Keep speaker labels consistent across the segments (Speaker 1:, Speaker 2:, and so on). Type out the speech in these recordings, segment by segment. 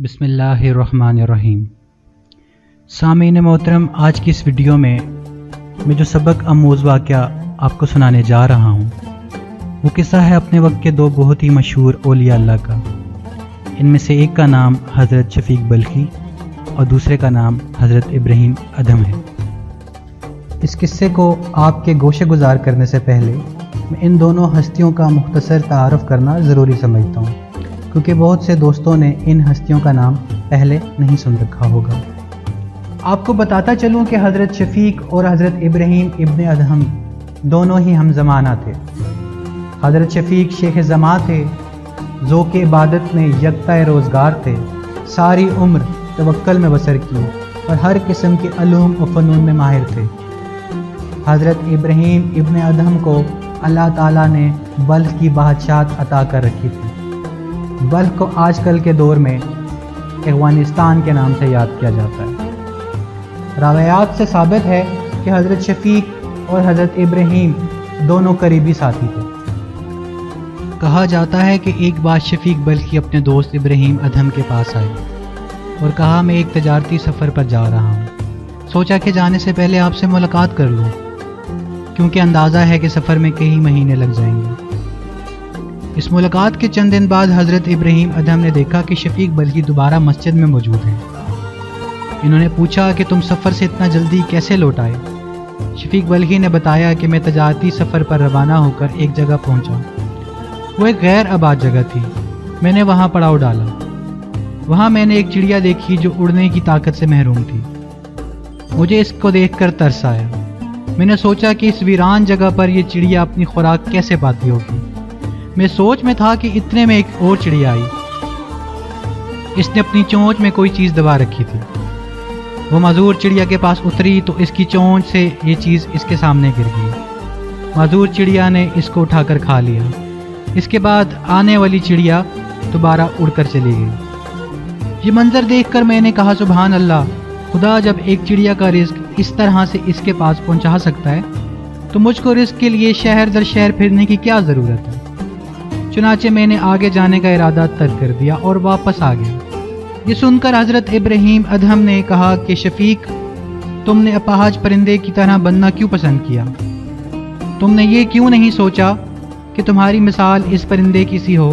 Speaker 1: बिस्मिल्लाहिर्रहमानिर्रहीम। सामीन मोहतरम, आज की इस वीडियो में मैं जो सबक आमूज़ वाक़या आपको सुनाने जा रहा हूँ वो किस्सा है अपने वक्त के दो बहुत ही मशहूर औलिया अल्लाह का। इनमें से एक का नाम हज़रत शफ़ीक बल्खी और दूसरे का नाम हज़रत इब्राहीम अदहम है। इस किस्से को आपके गोशे गुजार करने से पहले मैं इन दोनों हस्तियों का मुख्तसर तारुफ़ करना ज़रूरी समझता हूँ, क्योंकि बहुत से दोस्तों ने इन हस्तियों का नाम पहले नहीं सुन रखा होगा। आपको बताता चलूँ कि हज़रत शफ़ीक और हज़रत इब्राहीम इब्न अदहम दोनों ही हम ज़माना थे। हज़रत शफ़ीक शेख ज़मा थे, ज़ौक़ इबादत में यकता रोज़गार थे, सारी उम्र तवक्कल में बसर की और हर किस्म के अलूम व फ़नून में माहिर थे। हज़रत इब्राहीम इब्न अदहम को अल्लाह ताला ने बल्ख की बादशाहत अता कर रखी थी। बल्ख को आजकल के दौर में अफ़गानिस्तान के नाम से याद किया जाता है। रवायात से साबित है कि हज़रत शफ़ीक और हज़रत इब्राहीम दोनों करीबी साथी थे। कहा जाता है कि एक बार शफ़ीक बल्खी अपने दोस्त इब्राहीम अदहम के पास आए और कहा, मैं एक तजारती सफ़र पर जा रहा हूँ, सोचा कि जाने से पहले आपसे मुलाकात कर लूँ, क्योंकि अंदाज़ा है कि सफ़र में कई महीने लग जाएंगे। इस मुलाकात के चंद दिन बाद हज़रत इब्राहीम अदहम ने देखा कि शफ़ीक बल्खी दोबारा मस्जिद में मौजूद हैं। इन्होंने पूछा कि तुम सफ़र से इतना जल्दी कैसे लौट आए? शफ़ीक बल्खी ने बताया कि मैं तजारती सफ़र पर रवाना होकर एक जगह पहुंचा। वो एक गैर आबाद जगह थी। मैंने वहां पड़ाव डाला। वहां मैंने एक चिड़िया देखी जो उड़ने की ताकत से महरूम थी। मुझे इसको देखकर तरस आया। मैंने सोचा कि इस वीरान जगह पर यह चिड़िया अपनी खुराक कैसे पाती होगी। मैं सोच में था कि इतने में एक और चिड़िया आई। इसने अपनी चोंच में कोई चीज़ दबा रखी थी। वो माजूर चिड़िया के पास उतरी तो इसकी चोंच से ये चीज़ इसके सामने गिर गई। माजूर चिड़िया ने इसको उठाकर खा लिया। इसके बाद आने वाली चिड़िया दोबारा उड़कर चली गई। ये मंजर देखकर मैंने कहा, सुभान अल्लाह, खुदा जब एक चिड़िया का रिस्क इस तरह से इसके पास पहुंचा सकता है तो मुझको रिस्क के लिए शहर दर शहर फिरने की क्या ज़रूरत है। चुनाचे मैंने आगे जाने का इरादा तर्क कर दिया और वापस आ गया। ये सुनकर हज़रत इब्राहीम अदहम ने कहा कि शफ़ीक, तुमने अपाहज परिंदे की तरह बनना क्यों पसंद किया? तुमने ये क्यों नहीं सोचा कि तुम्हारी मिसाल इस परिंदे की सी हो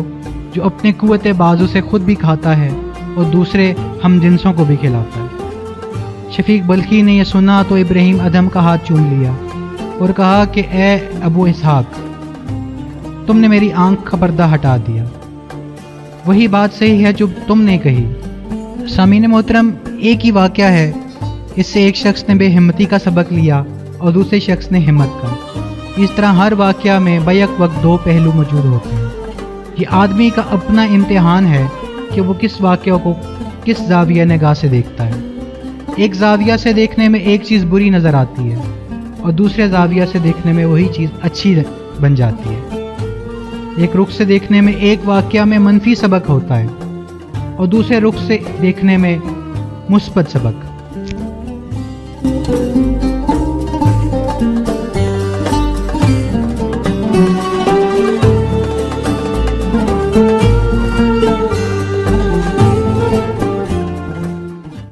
Speaker 1: जो अपने कुव्वत बाजू से खुद भी खाता है और दूसरे हम जिनसों को भी खिलाता है। शफ़ीक बल्खी ने यह सुना तो इब्राहीम अदहम का हाथ चूम लिया और कहा कि ए अबू इसहाक, तुमने मेरी आंख का पर्दा हटा दिया। वही बात सही है जो तुमने कही। सामीन मोहतरम, एक ही वाक़या है, इससे एक शख्स ने बेहिम्मती का सबक लिया और दूसरे शख्स ने हिम्मत का। इस तरह हर वाक़या में बैक वक्त दो पहलू मौजूद होते हैं। ये आदमी का अपना इम्तिहान है कि वो किस वाक़या को किस ज़ाविया निगाह से देखता है। एक ज़ाविया से देखने में एक चीज़ बुरी नज़र आती है और दूसरे ज़ाविया से देखने में वही चीज़ अच्छी बन जाती है। एक रुख से देखने में एक वाक़या में मनफी सबक होता है और दूसरे रुख से देखने में मुस्बत सबक।